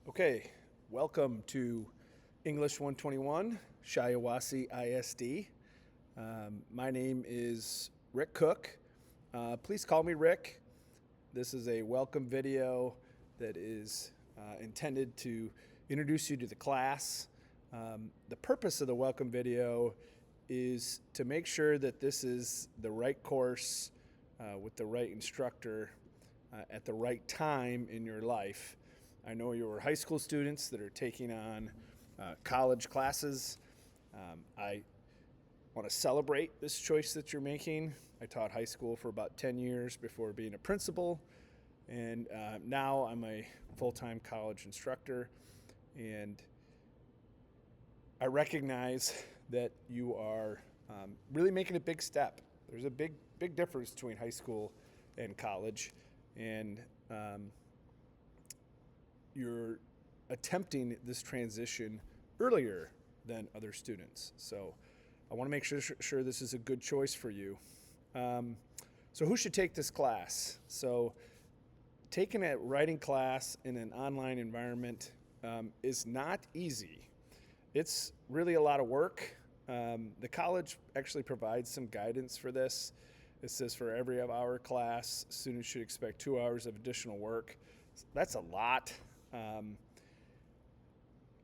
Okay, welcome to English 121, Shiawassee ISD. My name is Rick Cook. Please call me Rick. This is a welcome video that is intended to introduce you to the class. The purpose of the welcome video is to make sure that this is the right course with the right instructor at the right time in your life. I know you're high school students that are taking on college classes. I want to celebrate this choice that you're making. I taught high school for about 10 years before being a principal, and now I'm a full-time college instructor, and I recognize that you are really making a big step. There's a big difference between high school and college, and you're attempting this transition earlier than other students. So I want to make sure this is a good choice for you. So who should take this class? So taking a writing class in an online environment is not easy. It's really a lot of work. The college actually provides some guidance for this. It says for every hour class, students should expect 2 hours of additional work. That's a lot.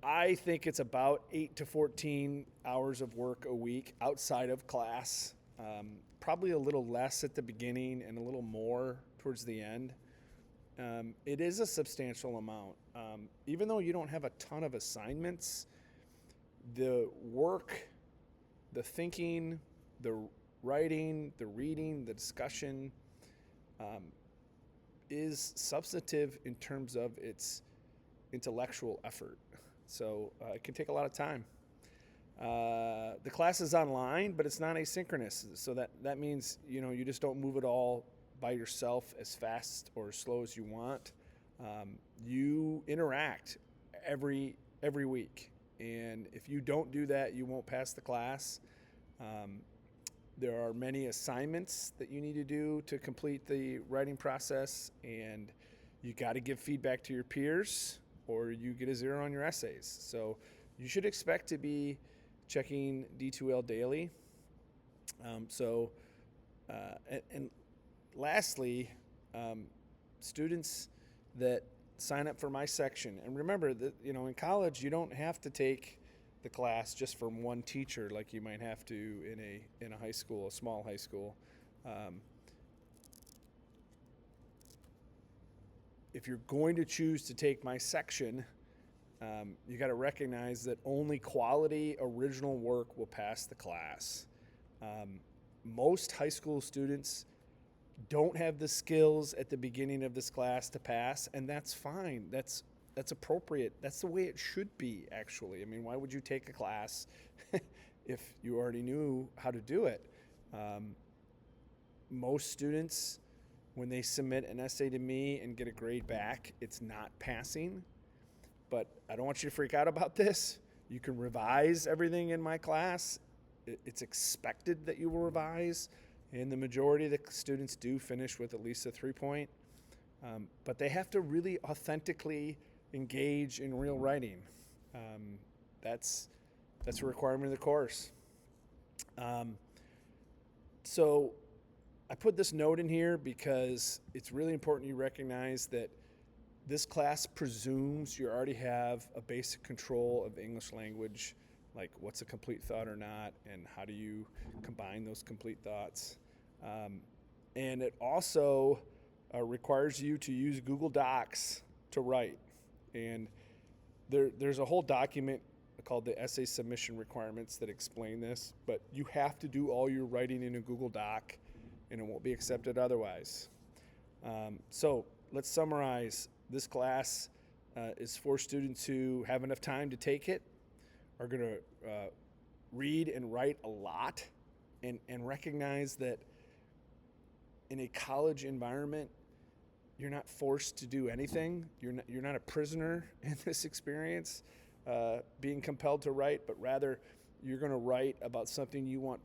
I think it's about 8 to 14 hours of work a week outside of class. Probably a little less at the beginning and a little more towards the end. It is a substantial amount. Even though you don't have a ton of assignments, the work, the thinking, the writing, the reading, the discussion is substantive in terms of its intellectual effort. So it can take a lot of time. The class is online, but it's not asynchronous. So that means, you just don't move it all by yourself as fast or as slow as you want. You interact every week. And if you don't do that, you won't pass the class. There are many assignments that you need to do to complete the writing process, and you got to give feedback to your peers or you get a 0 on your essays. So you should expect to be checking D2L daily. And lastly, students that sign up for my section, and remember that in college you don't have to take the class just from one teacher like you might have to in a high school, a small high school. If you're going to choose to take my section, you got to recognize that only quality original work will pass the class. Most high school students don't have the skills at the beginning of this class to pass, and that's fine. That's appropriate. That's the way it should be, actually. I mean, why would you take a class if you already knew how to do it? Most students, when they submit an essay to me and get a grade back, it's not passing. But I don't want you to freak out about this. You can revise everything in my class. It's expected that you will revise, and the majority of the students do finish with at least a 3-point. But they have to really authentically engage in real writing. That's a requirement of the course. So I put this note in here because it's really important you recognize that this class presumes you already have a basic control of the English language, like what's a complete thought or not, and how do you combine those complete thoughts. And it also requires you to use Google Docs to write. And there's a whole document called the Essay Submission Requirements that explain this, but you have to do all your writing in a Google Doc, and it won't be accepted otherwise. So let's summarize. This class is for students who have enough time to take it, are going to read and write a lot, and recognize that in a college environment, you're not forced to do anything. You're not a prisoner in this experience, being compelled to write, but rather you're going to write about something you want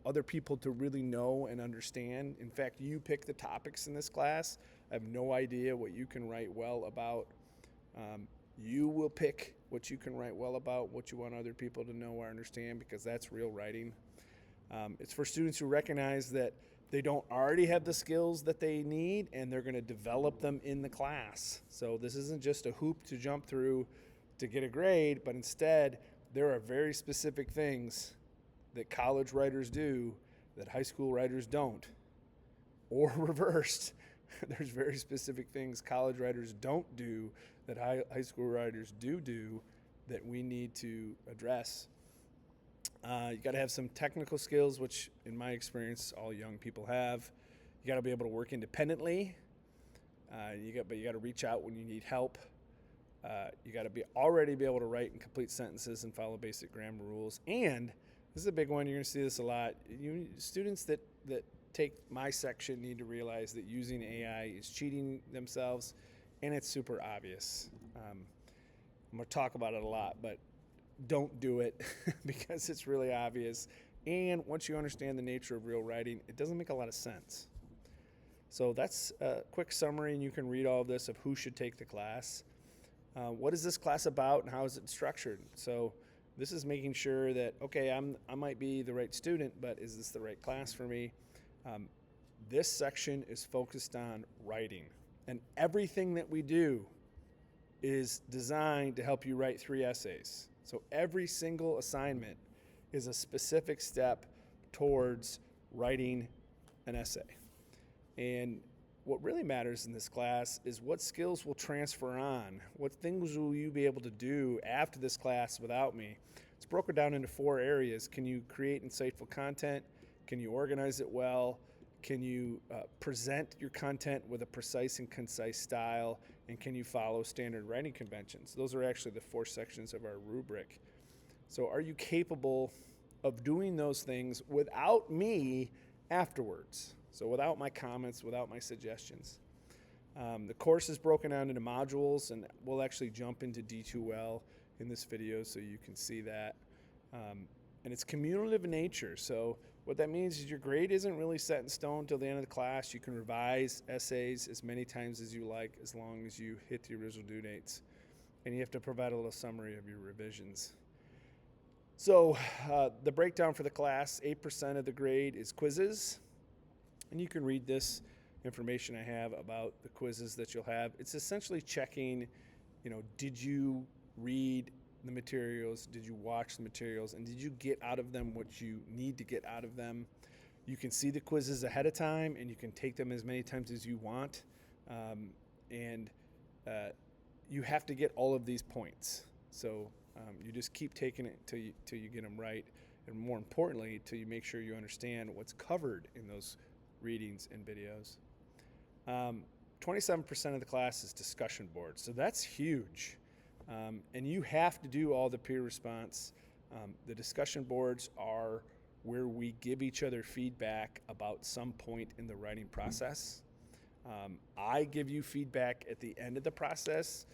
other people to really know and understand. In fact, you pick the topics in this class. I have no idea what you can write well about. You will pick what you can write well about, what you want other people to know or understand, because that's real writing. It's for students who recognize that they don't already have the skills that they need, and they're going to develop them in the class. So this isn't just a hoop to jump through to get a grade, but instead there are very specific things that college writers do that high school writers don't, or reversed. There's very specific things college writers don't do that high school writers do that we need to address. You got to have some technical skills, which in my experience, all young people have. You got to be able to work independently. But you got to reach out when you need help. You got to already be able to write and complete sentences and follow basic grammar rules. And this is a big one. You're going to see this a lot. Students that take my section need to realize that using AI is cheating themselves, and it's super obvious. I'm going to talk about it a lot, but don't do it because it's really obvious. And once you understand the nature of real writing, it doesn't make a lot of sense. So that's a quick summary, and you can read all of this of who should take the class. What is this class about, and how is it structured? So this is making sure that, okay, I might be the right student, but is this the right class for me? This section is focused on writing, and everything that we do is designed to help you write 3 essays. So every single assignment is a specific step towards writing an essay. And what really matters in this class is what skills will transfer on. What things will you be able to do after this class without me? It's broken down into 4 areas. Can you create insightful content? Can you organize it well? Can you present your content with a precise and concise style? And can you follow standard writing conventions? Those are actually the 4 sections of our rubric. So are you capable of doing those things without me afterwards? So without my comments, without my suggestions. The course is broken down into modules, and we'll actually jump into D2L in this video so you can see that. And it's cumulative in nature. So what that means is your grade isn't really set in stone till the end of the class. You can revise essays as many times as you like, as long as you hit the original due dates. And you have to provide a little summary of your revisions. So the breakdown for the class, 8% of the grade is quizzes. And you can read this information I have about the quizzes that you'll have. It's essentially checking, did you read the materials, did you watch the materials, and did you get out of them what you need to get out of them? You can see the quizzes ahead of time, and you can take them as many times as you want. You have to get all of these points. So you just keep taking it till you get them right, and more importantly, till you make sure you understand what's covered in those readings and videos. 27% of the class is discussion boards, so that's huge. And you have to do all the peer response. The discussion boards are where we give each other feedback about some point in the writing process. I give you feedback at the end of the process.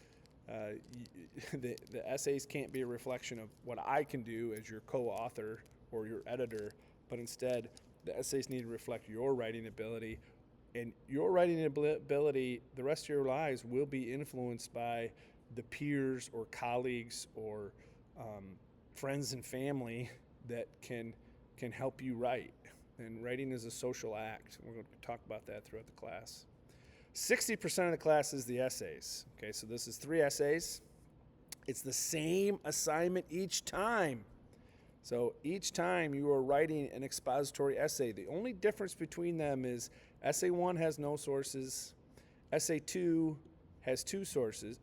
The essays can't be a reflection of what I can do as your co-author or your editor, but instead the essays need to reflect your writing ability. And your writing ability, the rest of your lives, will be influenced by the peers or colleagues or friends and family that can help you write. And writing is a social act. We're going to talk about that throughout the class. 60% of the class is the essays. Okay, so this is 3 essays. It's the same assignment each time. So each time you are writing an expository essay, the only difference between them is essay 1 has no sources, essay 2 has 2 sources,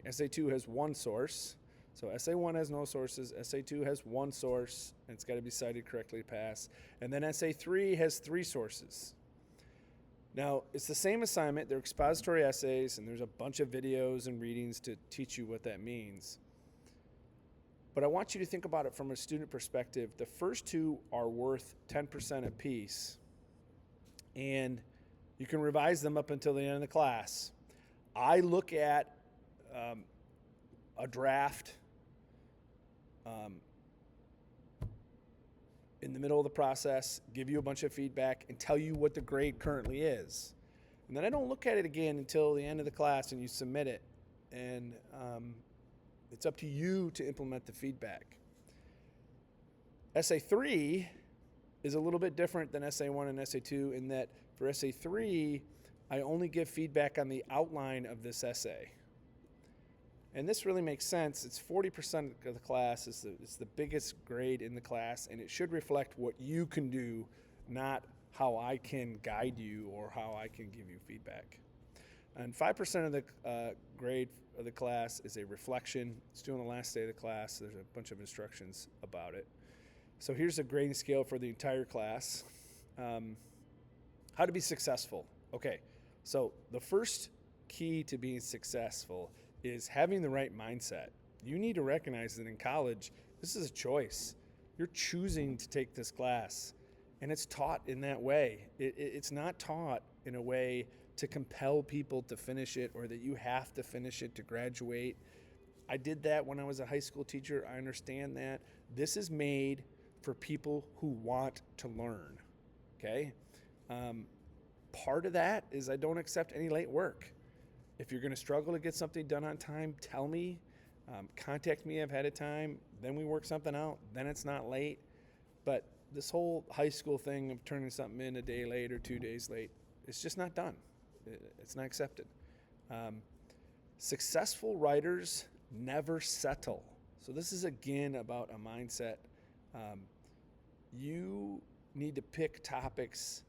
essay 2 has 1 source. So essay 1 has no sources, essay 2 has 1 source, and it's got to be cited correctly to pass. And then essay 3 has 3 sources. Now, it's the same assignment, they're expository essays, and there's a bunch of videos and readings to teach you what that means. But I want you to think about it from a student perspective. The first 2 are worth 10% apiece, and you can revise them up until the end of the class. I look at a draft in the middle of the process, give you a bunch of feedback, and tell you what the grade currently is. And then I don't look at it again until the end of the class and you submit it. And It's up to you to implement the feedback. Essay 3 is a little bit different than Essay 1 and Essay 2 in that for Essay 3, I only give feedback on the outline of this essay. And this really makes sense. It's 40% of the class. It's the biggest grade in the class, and it should reflect what you can do, not how I can guide you or how I can give you feedback. And 5% of the grade of the class is a reflection. It's due on the last day of the class. There's a bunch of instructions about it. So here's a grading scale for the entire class. How to be successful. Okay, so the first key to being successful is having the right mindset. You need to recognize that in college, this is a choice. You're choosing to take this class, and it's taught in that way. It's not taught in a way to compel people to finish it or that you have to finish it to graduate. I did that when I was a high school teacher. I understand that. This is made for people who want to learn, okay? Part of that is I don't accept any late work. If you're gonna struggle to get something done on time, tell me, contact me ahead of time, then we work something out, then it's not late. But this whole high school thing of turning something in a day late or 2 days late, it's just not done. It's not accepted. Successful writers never settle. So this is again about a mindset. You need to pick topics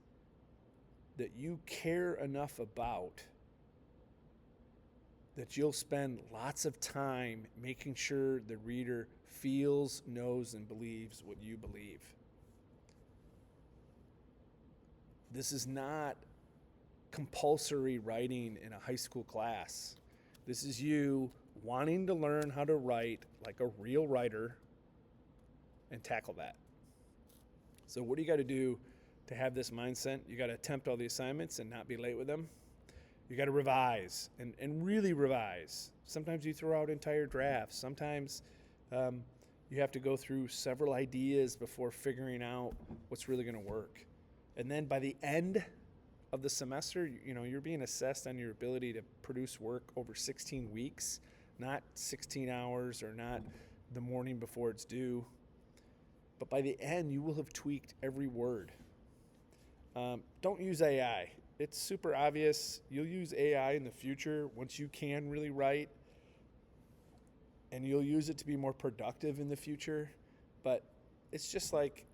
that you care enough about that you'll spend lots of time making sure the reader feels, knows, and believes what you believe. This is not compulsory writing in a high school class. This is you wanting to learn how to write like a real writer and tackle that. So what do you got to do to have this mindset? You got to attempt all the assignments and not be late with them. You got to revise and really revise. Sometimes you throw out entire drafts. Sometimes you have to go through several ideas before figuring out what's really going to work. And then by the end of the semester, you're being assessed on your ability to produce work over 16 weeks, not 16 hours or not the morning before it's due. But by the end, you will have tweaked every word. Don't use AI. It's super obvious. You'll use AI in the future once you can really write, and you'll use it to be more productive in the future. But it's just like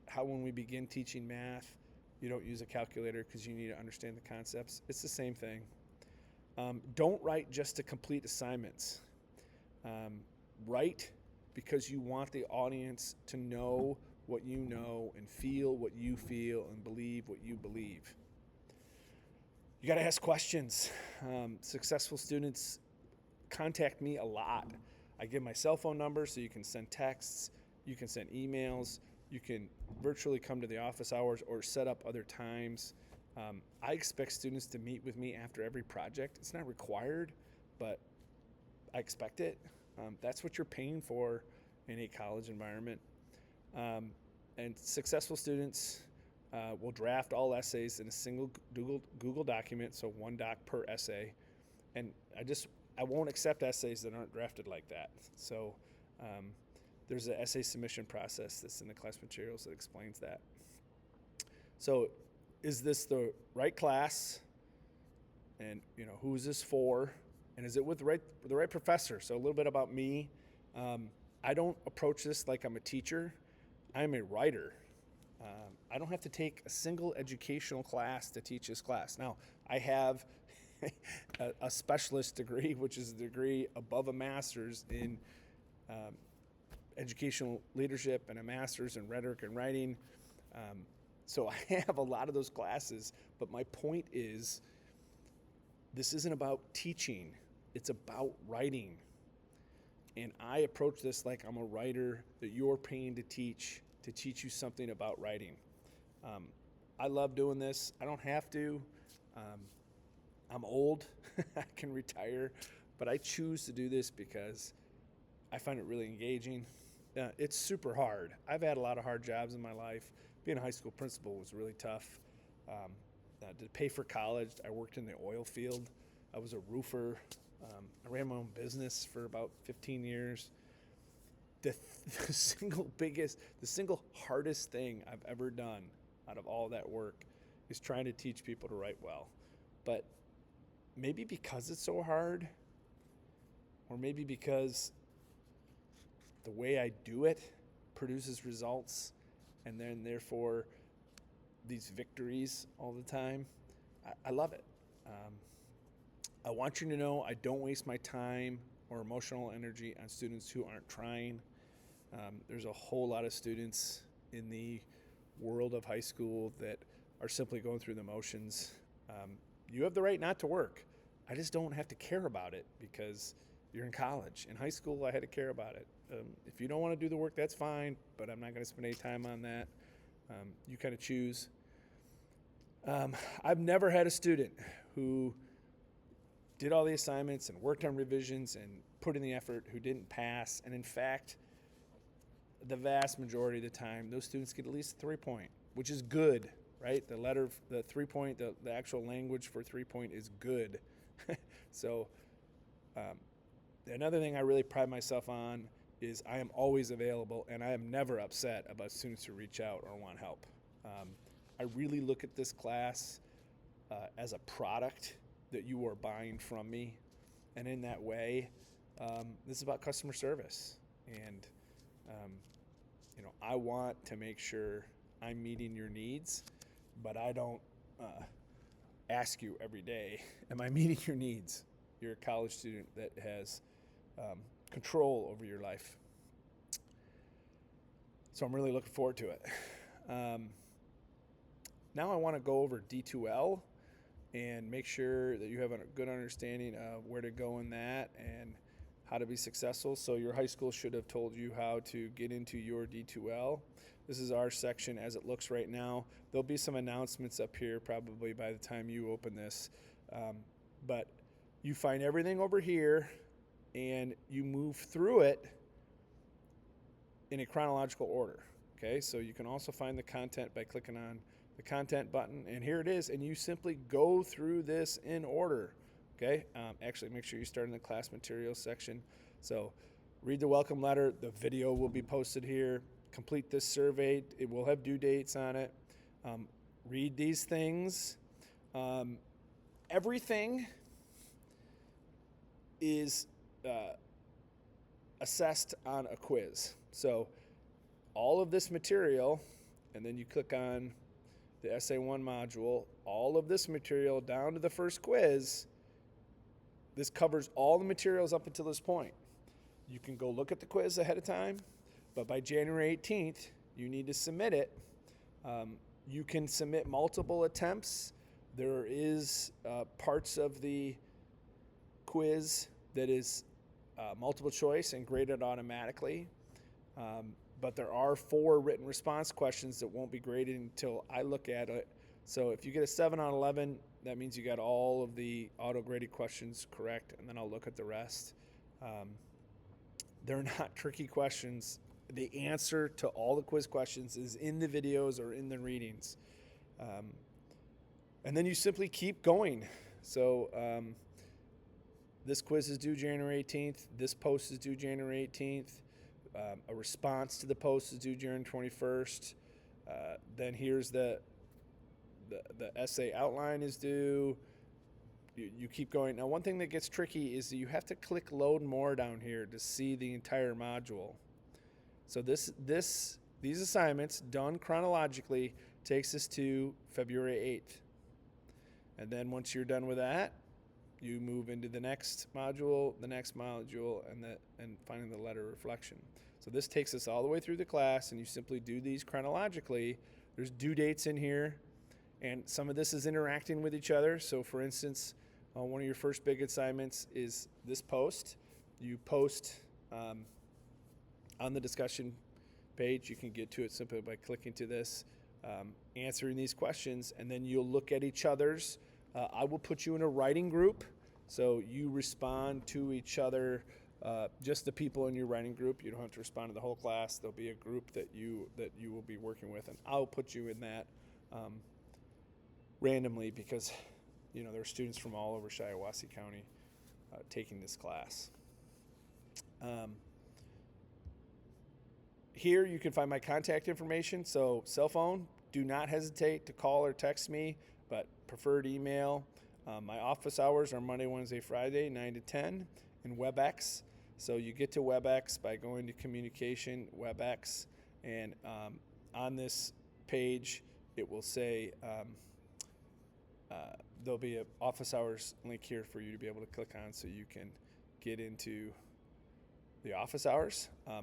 how when we begin teaching math, you don't use a calculator because you need to understand the concepts. It's the same thing. Don't write just to complete assignments. Write because you want the audience to know what you know and feel what you feel and believe what you believe. You got to ask questions. Successful students contact me a lot. I give my cell phone number so you can send texts, you can send emails, you can virtually come to the office hours or set up other times. I expect students to meet with me after every project. It's not required, but I expect it. That's what you're paying for in a college environment. And successful students will draft all essays in a single Google document, so one doc per essay. And I won't accept essays that aren't drafted like that. So there's an essay submission process that's in the class materials that explains that. So is this the right class? And who is this for? And is it with the right professor? So a little bit about me. I don't approach this like I'm a teacher. I'm a writer. I don't have to take a single educational class to teach this class. Now, I have a specialist degree, which is a degree above a master's in educational leadership and a master's in rhetoric and writing. So I have a lot of those classes, but my point is this isn't about teaching. It's about writing. And I approach this like I'm a writer that you're paying to teach you something about writing. I love doing this. I don't have to. I'm old. I can retire. But I choose to do this because I find it really engaging. It's super hard. I've had a lot of hard jobs in my life. Being a high school principal was really tough. To pay for college, I worked in the oil field. I was a roofer. I ran my own business for about 15 years. The single hardest thing I've ever done out of all that work is trying to teach people to write well. But maybe because it's so hard, or maybe because the way I do it produces results, and then therefore these victories all the time, I love it. I want you to know I don't waste my time or emotional energy on students who aren't trying. There's a whole lot of students in the world of high school that are simply going through the motions. You have the right not to work. I just don't have to care about it because you're in college. In high school, I had to care about it. If you don't want to do the work, that's fine, but I'm not going to spend any time on that. You kind of choose. I've never had a student who did all the assignments and worked on revisions and put in the effort who didn't pass. And in fact, the vast majority of the time, those students get at least a 3-point, which is good, right? The 3-point, the actual language for 3-point is good. So another thing I really pride myself on is I am always available, and I am never upset about students who reach out or want help. I really look at this class as a product that you are buying from me. And in that way, this is about customer service. And, I want to make sure I'm meeting your needs, but I don't ask you every day, am I meeting your needs? You're a college student that has control over your life. So I'm really looking forward to it. Now I want to go over D2L and make sure that you have a good understanding of where to go in that and how to be successful. So your high school should have told you how to get into your D2L. This is our section as it looks right now. There'll be some announcements up here probably by the time you open this. But you find everything over here and you move through it in a chronological order. Okay, so you can also find the content by clicking on the content button, and here it is, and you simply go through this in order. Okay, actually make sure you start in the class materials section. So read the welcome letter. The video will be posted here. Complete this survey. It will have due dates on it. Read these things. Everything is assessed on a quiz. So all of this material, and then you click on the Essay 1 module, all of this material down to the first quiz, this covers all the materials up until this point. You can go look at the quiz ahead of time, but by January 18th, you need to submit it. You can submit multiple attempts. There is parts of the quiz that is multiple choice and graded automatically. But there are 4 written response questions that won't be graded until I look at it. So if you get a 7 on 11, that means you got all of the auto-graded questions correct, and then I'll look at the rest. They're not tricky questions. The answer to all the quiz questions is in the videos or in the readings. And then you simply keep going. So this quiz is due January 18th. This post is due January 18th. A response to the post is due January 21st. Then here's the essay outline is due. You keep going. Now, one thing that gets tricky is that you have to click load more down here to see the entire module. So these assignments done chronologically takes us to February 8th. And then once you're done with that, you move into the next module, and finding the letter reflection. So this takes us all the way through the class, and you simply do these chronologically. There's due dates in here, and some of this is interacting with each other. So for instance, one of your first big assignments is this post. You post on the discussion page. You can get to it simply by clicking to this, answering these questions, and then you'll look at each other's. I will put you in a writing group, so you respond to each other, just the people in your writing group. You don't have to respond to the whole class. There'll be a group that you will be working with, and I'll put you in that randomly because there are students from all over Shiawassee County. taking this class. Here you can find my contact information. So cell phone, do not hesitate to call or text me, but preferred email. My office hours are Monday, Wednesday, Friday, 9 to 10, and WebEx. So you get to WebEx by going to Communication, WebEx, and on this page it will say there'll be an office hours link here for you to be able to click on so you can get into the office hours. A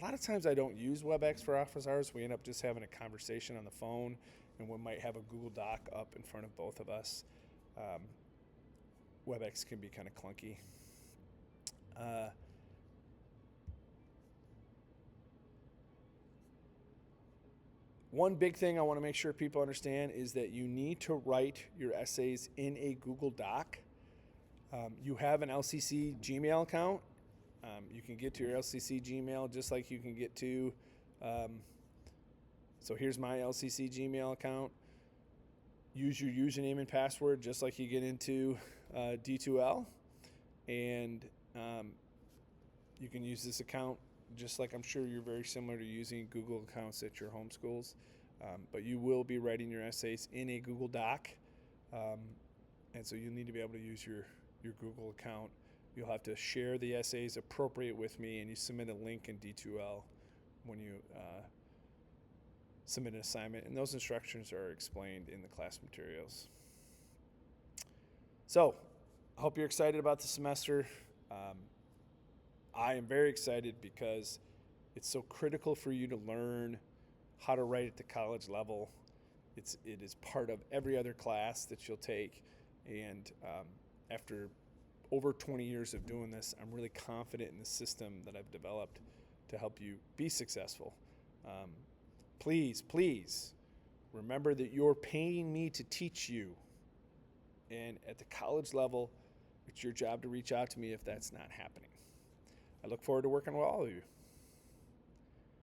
lot of times I don't use WebEx for office hours. We end up just having a conversation on the phone, and we might have a Google Doc up in front of both of us. WebEx can be kind of clunky. One big thing I want to make sure people understand is that you need to write your essays in a Google Doc. You have an LCC Gmail account. You can get to your LCC Gmail just like you can get to, so here's my LCC Gmail account. Use your username and password just like you get into D2L. And you can use this account just like I'm sure you're very similar to using Google accounts at your home schools. But you will be writing your essays in a Google Doc. And so you'll need to be able to use your Google account. You'll have to share the essays appropriate with me, and you submit a link in D2L when you submit an assignment. And those instructions are explained in the class materials. So I hope you're excited about the semester. I am very excited because it's so critical for you to learn how to write at the college level. It is part of every other class that you'll take. And after over 20 years of doing this, I'm really confident in the system that I've developed to help you be successful. Please remember that you're paying me to teach you. And at the college level, it's your job to reach out to me if that's not happening. I look forward to working with all of you.